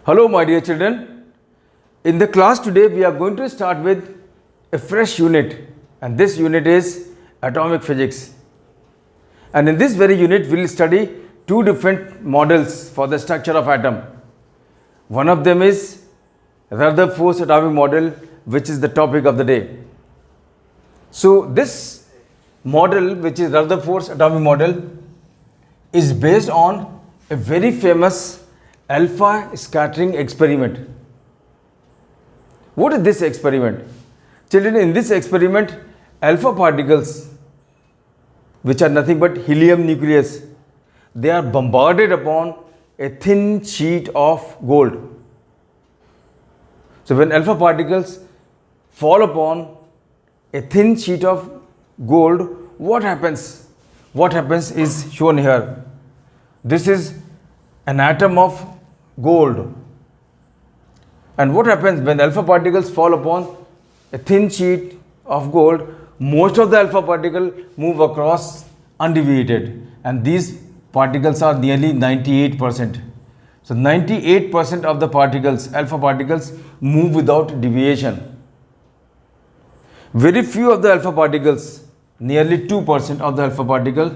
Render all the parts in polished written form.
Hello my dear children. In the class today we are going to start with a fresh unit, and this unit is atomic physics. And in this very unit we will study two different models for the structure of atom. One of them is Rutherford's atomic model, which is the topic of the day. So this model, which is Rutherford's atomic model, is based on a very famous alpha scattering experiment. What is this experiment? Children, in this experiment, alpha particles, which are nothing but helium nucleus, they are bombarded upon a thin sheet of gold. So when alpha particles fall upon a thin sheet of gold, what happens? What happens is shown here. This is an atom of gold. And what happens when alpha particles fall upon a thin sheet of gold? Most of the alpha particles move across undeviated, and these particles are nearly 98%. So 98% of the particles, alpha particles, move without deviation. Very few of the alpha particles, nearly 2% of the alpha particle,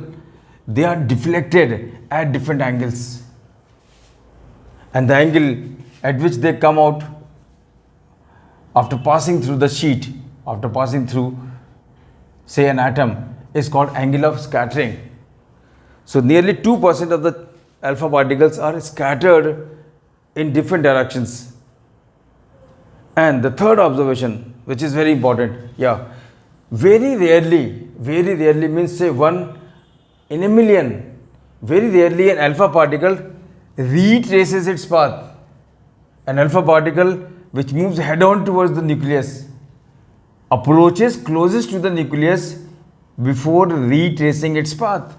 they are deflected at different angles. And the angle at which they come out after passing through the sheet, after passing through, say, an atom, is called angle of scattering. So nearly 2% of the alpha particles are scattered in different directions. And the third observation, which is very important, very rarely means say 1 in a million, very rarely an alpha particle retraces its path. An alpha particle which moves head on towards the nucleus approaches closest to the nucleus before retracing its path.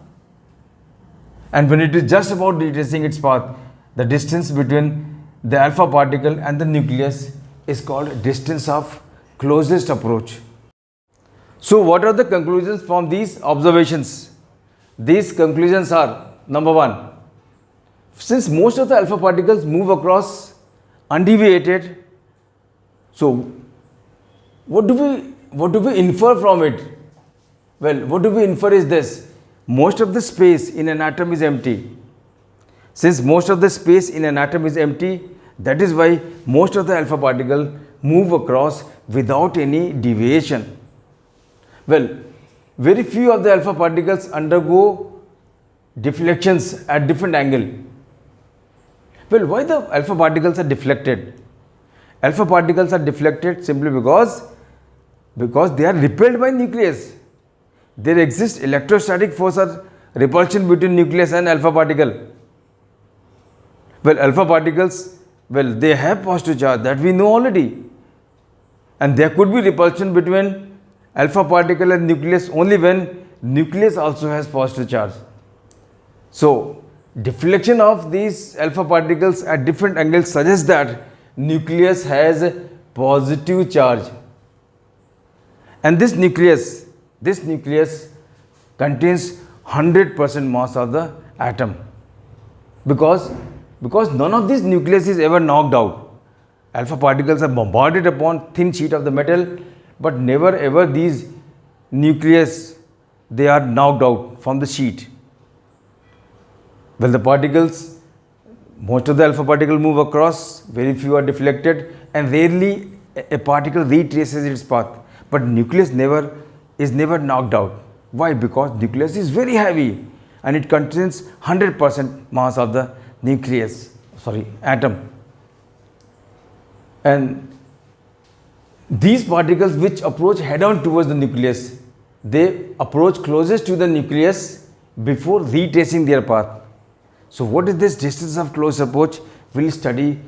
And when it is just about retracing its path, the distance between the alpha particle and the nucleus is called distance of closest approach. So what are the conclusions from these observations? These conclusions are: number one, since most of the alpha particles move across undeviated, so what do we infer from it? Well, what do we infer is this: most of the space in an atom is empty. Since most of the space in an atom is empty, that is why most of the alpha particles move across without any deviation. Well, very few of the alpha particles undergo deflections at different angle. Well, why the alpha particles are deflected? Alpha particles are deflected simply because they are repelled by nucleus. There exists electrostatic force or repulsion between nucleus and alpha particle. Well, alpha particles, they have positive charge, that we know already. And there could be repulsion between alpha particle and nucleus only when nucleus also has positive charge. So deflection of these alpha particles at different angles suggests that nucleus has positive charge. And this nucleus contains 100% mass of the atom, because none of this nucleus is ever knocked out. Alpha particles are bombarded upon thin sheet of the metal, but never ever these nucleus, they are knocked out from the sheet. Well, the particles, most of the alpha particles move across, very few are deflected, and rarely a particle retraces its path. But nucleus is never knocked out. Why? Because nucleus is very heavy and it contains 100% mass of the atom. And these particles which approach head on towards the nucleus, they approach closest to the nucleus before retracing their path. So what is this distance of close approach? We will study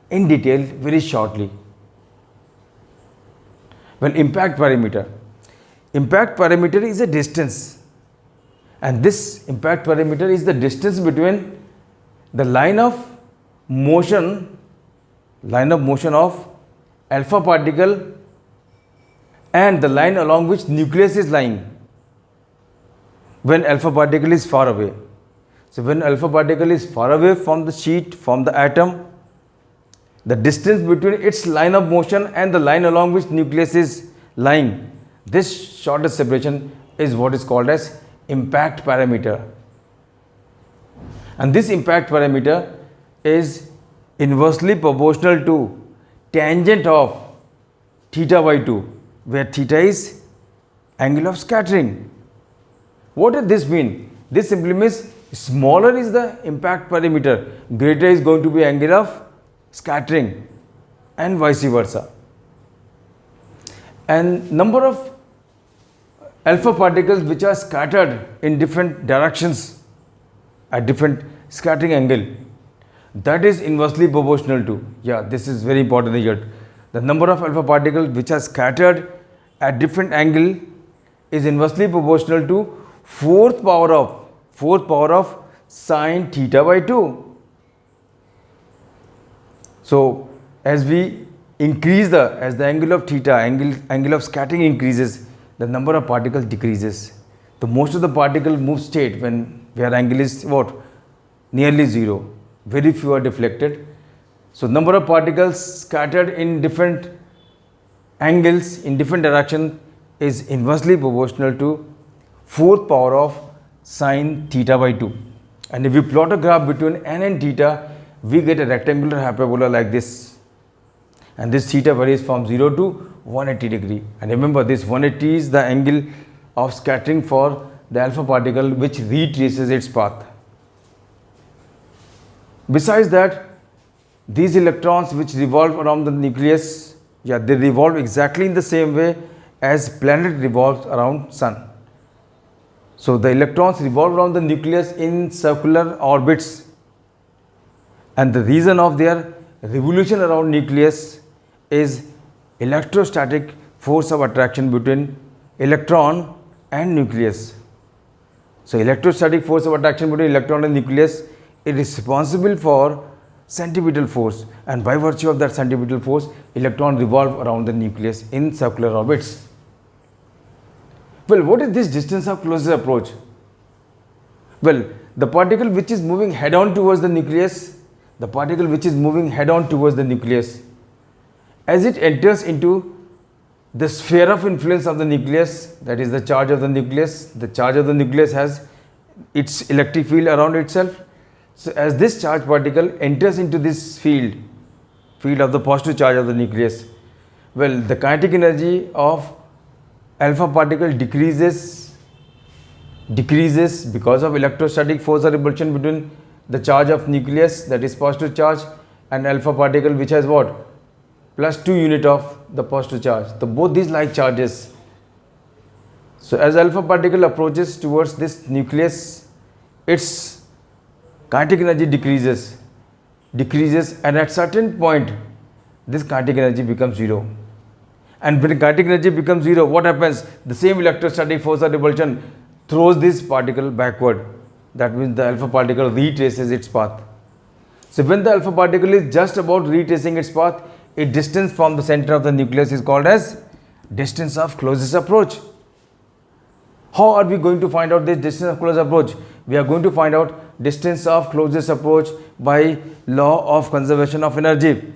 in detail very shortly. Well, impact parameter. Impact parameter is a distance, and this impact parameter is the distance between the line of motion of alpha particle and the line along which nucleus is lying when alpha particle is far away. So when alpha particle is far away from the sheet, from the atom, the distance between its line of motion and the line along which nucleus is lying. This shortest separation is what is called as impact parameter. And this impact parameter is inversely proportional to tangent of theta by 2, where theta is angle of scattering. What does this mean? This simply means smaller is the impact parameter, greater is going to be angle of scattering, and vice versa. And number of alpha particles which are scattered in different directions at different scattering angle, that is inversely proportional to, this is very important here. The number of alpha particles which are scattered at different angle is inversely proportional to fourth power of sine theta by 2. So as we increase as the angle of theta, angle of scattering increases, the number of particles decreases. So most of the particles move straight where angle is what? Nearly 0. Very few are deflected. So number of particles scattered in different angles in different direction is inversely proportional to fourth power of sine theta by 2. And if we plot a graph between n and theta, we get a rectangular hyperbola like this. And this theta varies from 0 to 180 degree. And remember, this 180 is the angle of scattering for the alpha particle which retraces its path. Besides that, these electrons which revolve around the nucleus, they revolve exactly in the same way as planet revolves around sun. So the electrons revolve around the nucleus in circular orbits, and the reason of their revolution around nucleus is electrostatic force of attraction between electron and nucleus. So electrostatic force of attraction between electron and nucleus is responsible for centripetal force, and by virtue of that centripetal force, electron revolve around the nucleus in circular orbits. Well, what is this distance of closest approach? Well, the particle which is moving head on towards the nucleus, as it enters into the sphere of influence of the nucleus, that is the charge of the nucleus, has its electric field around itself. So as this charge particle enters into this field of the positive charge of the nucleus, well, the kinetic energy of alpha particle decreases because of electrostatic force of repulsion between the charge of nucleus, that is positive charge, and alpha particle which has what? +2 unit of the positive charge. So both these like charges. So as alpha particle approaches towards this nucleus, its kinetic energy decreases, and at certain point this kinetic energy becomes 0. And when kinetic energy becomes 0, what happens? The same electrostatic force of repulsion throws this particle backward. That means the alpha particle retraces its path. So when the alpha particle is just about retracing its path, a distance from the center of the nucleus is called as distance of closest approach. How are we going to find out this distance of closest approach? We are going to find out distance of closest approach by law of conservation of energy.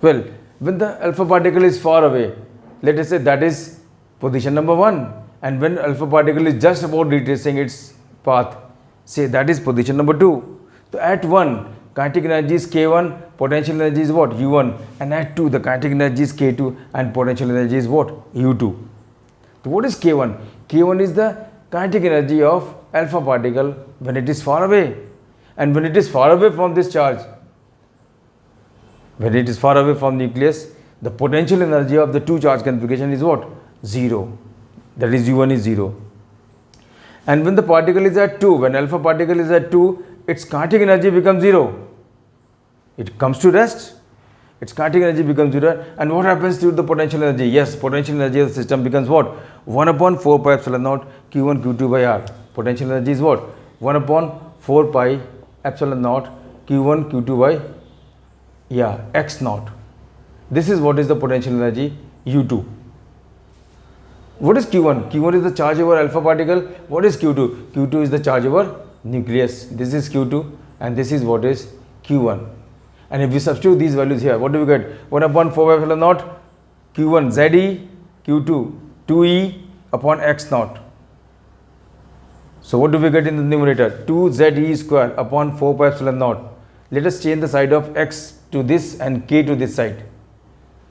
Well, when the alpha particle is far away, let us say that is position number 1, and when alpha particle is just about retracing its path, say that is position number 2. So at 1, kinetic energy is K1, potential energy is what? U1, and at 2, the kinetic energy is K2 and potential energy is what? U2. So what is K1? K1 is the kinetic energy of alpha particle when it is far away, and when it is far away from this charge, when it is far away from nucleus, the potential energy of the two charge configuration is what? 0. That is U1 is 0. And when the particle is at 2, when alpha particle is at 2, its kinetic energy becomes 0. It comes to rest, its kinetic energy becomes 0. And what happens to the potential energy? Yes, potential energy of the system becomes what? 1 upon 4 pi epsilon naught Q1 Q2 by R. Potential energy is what? 1 upon 4 pi epsilon naught Q1 Q2 by x naught. This is what is the potential energy U2. What is Q1? Q1 is the charge over alpha particle. What is Q2? Q2 is the charge over nucleus. This is Q2 and this is what is Q1. And if we substitute these values here, what do we get? 1 upon 4 pi epsilon naught q1 ze, q2 2e upon x naught. So what do we get in the numerator? 2ze square upon 4 pi epsilon naught. Let us change the side of x to this and k to this side.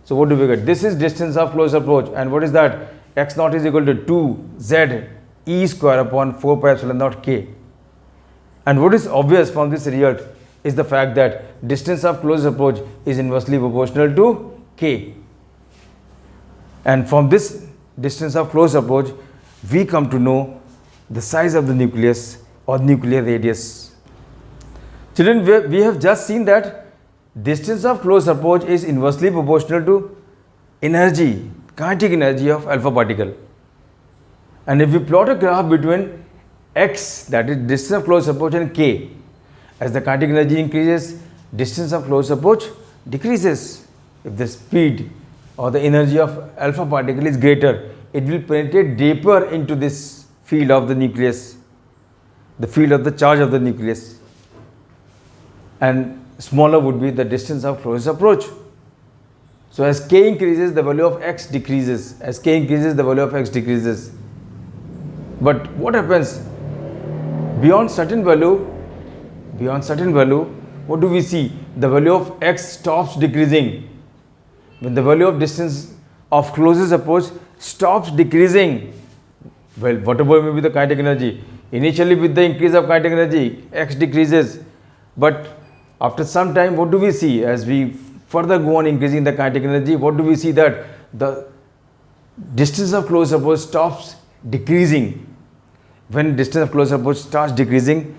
So what do we get? This is distance of closed approach, and what is that? X naught is equal to 2z e square upon 4 pi epsilon naught k. And what is obvious from this result is the fact that distance of closed approach is inversely proportional to k. And from this distance of closed approach, we come to know the size of the nucleus or nuclear radius. Children, we have just seen that distance of closed approach is inversely proportional to energy, kinetic energy of alpha particle. And if we plot a graph between x, that is distance of closed approach, and k, as the kinetic energy increases, distance of closed approach decreases. If the speed or the energy of alpha particle is greater, it will penetrate deeper into this field of the nucleus, the field of the charge of the nucleus, and smaller would be the distance of closed approach. So as k increases, the value of x decreases. As k increases, the value of x decreases. But what happens beyond certain value? What do we see? The value of x stops decreasing. When the value of distance of closest approach stops decreasing, well, whatever may be the kinetic energy, initially with the increase of kinetic energy, x decreases. But after some time, what do we see? As we further go on increasing the kinetic energy, what do we see? That the distance of closed approach stops decreasing. When distance of closed approach starts decreasing,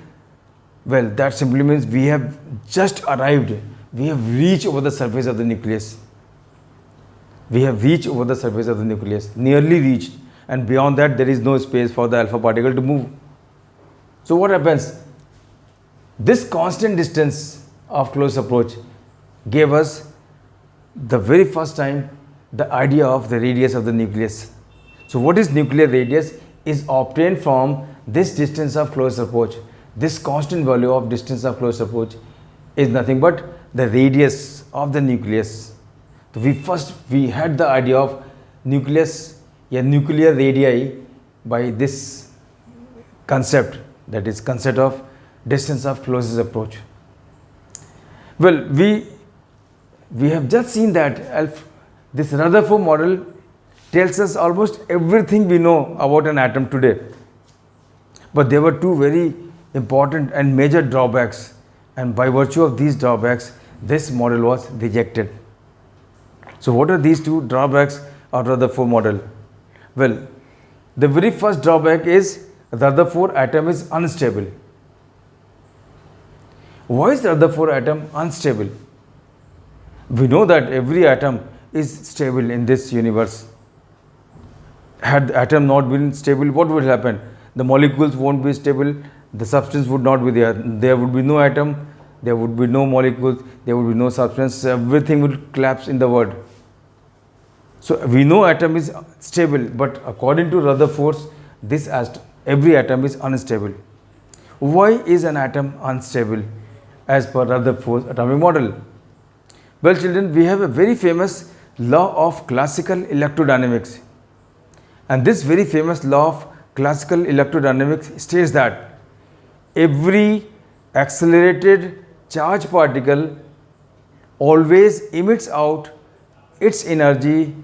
well, that simply means we have just arrived, we have reached over the surface of the nucleus. We have reached over the surface of the nucleus, nearly reached, and beyond that there is no space for the alpha particle to move. So what happens? This constant distance of close approach gave us the very first time the idea of the radius of the nucleus. So what is nuclear radius? Is obtained from this distance of close approach. This constant value of distance of close approach is nothing but the radius of the nucleus. So we had the idea of nucleus, nuclear radii, by this concept, that is concept of distance of closest approach. Well, we have just seen that this Rutherford model tells us almost everything we know about an atom today. But there were two very important and major drawbacks, and by virtue of these drawbacks, this model was rejected. So what are these two drawbacks of Rutherford model? Well, the very first drawback is Rutherford atom is unstable. Why is Rutherford atom unstable? We know that every atom is stable in this universe. Had the atom not been stable, what would happen? The molecules won't be stable, the substance would not be there. There would be no atom, there would be no molecules, there would be no substance, everything would collapse in the world. So we know atom is stable, but according to Rutherford, every atom is unstable. Why is an atom unstable as per Rutherford's atomic model? Well, children, we have a very famous law of classical electrodynamics. And this very famous law of classical electrodynamics states that every accelerated charged particle always emits out its energy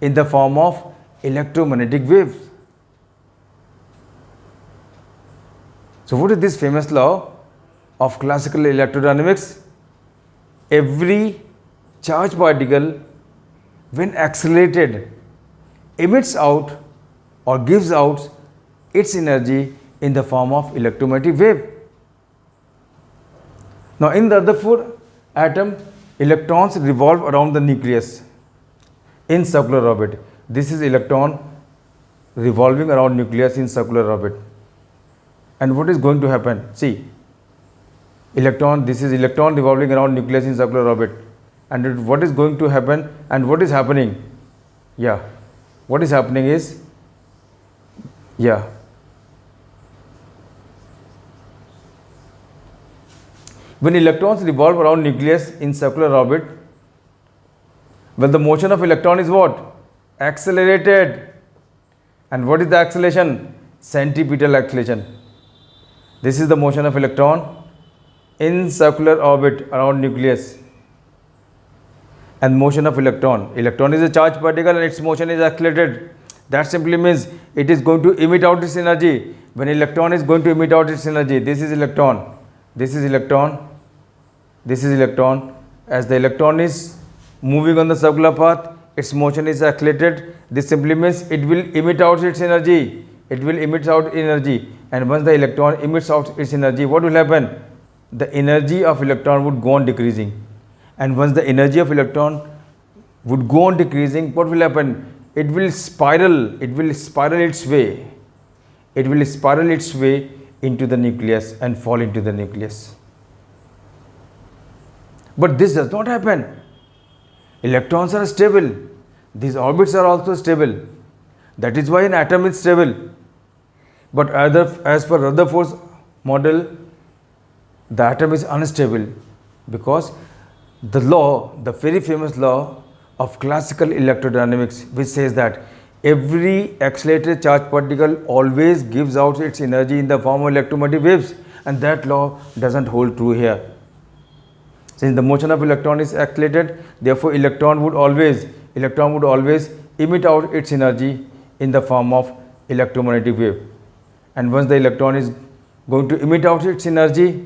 in the form of electromagnetic waves. So what is this famous law of classical electrodynamics? Every charged particle, when accelerated, emits out or gives out its energy in the form of electromagnetic wave. Now in the Rutherford atom, electrons revolve around the nucleus in circular orbit. This is electron revolving around nucleus in circular orbit. And what is going to happen? See, this is electron revolving around nucleus in circular orbit. And what is going to happen and what is happening? What is happening is, When electrons revolve around nucleus in circular orbit, well, the motion of electron is what? Accelerated. And what is the acceleration? Centripetal acceleration. This is the motion of electron in circular orbit around nucleus. And motion of electron. Electron is a charged particle and its motion is accelerated. That simply means it is going to emit out its energy. When electron is going to emit out its energy, this is electron, this is electron, this is electron. As the electron is moving on the circular path, its motion is accelerated. This simply means it will emit out its energy. It will emit out energy. And once the electron emits out its energy, what will happen? The energy of electron would go on decreasing. And once the energy of electron would go on decreasing, what will happen? It will spiral its way. It will spiral its way into the nucleus and fall into the nucleus. But this does not happen. Electrons are stable. These orbits are also stable. That is why an atom is stable. But as per Rutherford's model, the atom is unstable because the law, the very famous law of classical electrodynamics, which says that every accelerated charged particle always gives out its energy in the form of electromagnetic waves, and that law doesn't hold true here. Since the motion of electron is accelerated, therefore electron would always emit out its energy in the form of electromagnetic wave. And once the electron is going to emit out its energy,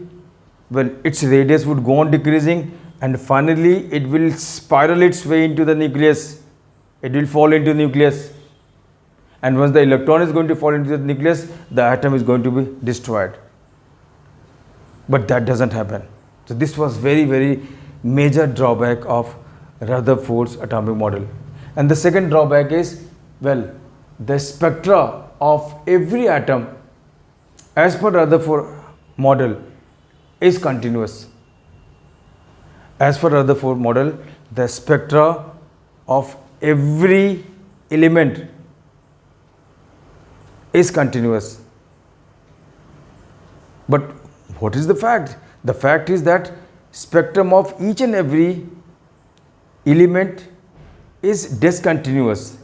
well, its radius would go on decreasing, and finally it will spiral its way into the nucleus. It will fall into the nucleus. And once the electron is going to fall into the nucleus, the atom is going to be destroyed. But that doesn't happen. So this was very major drawback of Rutherford's atomic model. And the second drawback is, well, the spectra of every atom as per Rutherford model is continuous. As per Rutherford model, the spectra of every element is continuous. But what is the fact? The fact is that spectrum of each and every element is discontinuous.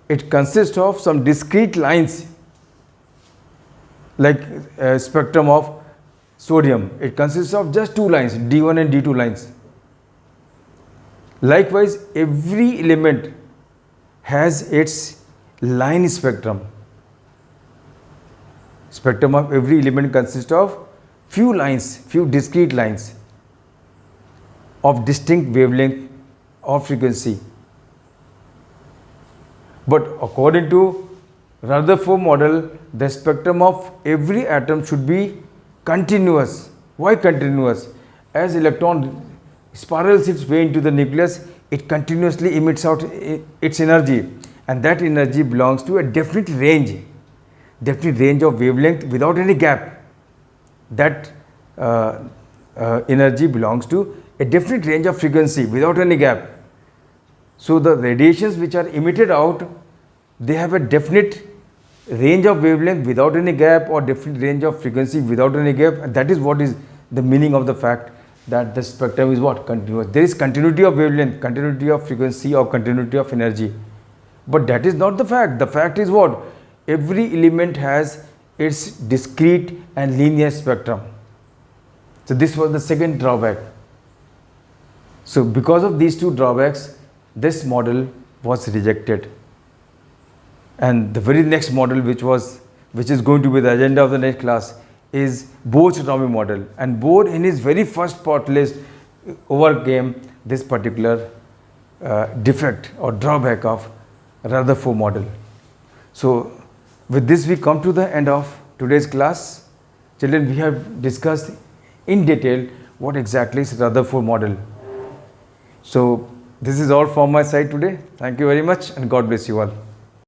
It consists of some discrete lines, like a spectrum of sodium. It consists of just two lines, D1 and D2 lines. Likewise, every element has its line spectrum. Spectrum of every element consists of few lines, few discrete lines of distinct wavelength or frequency. But according to Rutherford model, the spectrum of every atom should be continuous. Why continuous? As electron spirals its way into the nucleus, it continuously emits out its energy, and that energy belongs to a definite range of wavelength without any gap. That energy belongs to a definite range of frequency without any gap. So the radiations which are emitted out, they have a definite range of wavelength without any gap, or definite range of frequency without any gap, and that is what is the meaning of the fact that the spectrum is what? Continuous. There is continuity of wavelength, continuity of frequency, or continuity of energy. But that is not the fact. The fact is what? Every element has its discrete and linear spectrum. So this was the second drawback. So because of these two drawbacks, this model was rejected. And the very next model which is going to be the agenda of the next class is Bohr's atomic model. And Bohr, in his very first postulate, overcame this particular defect or drawback of Rutherford model. So with this we come to the end of today's class. Children, we have discussed in detail what exactly is Rutherford model. So this is all from my side today. Thank you very much, and God bless you all.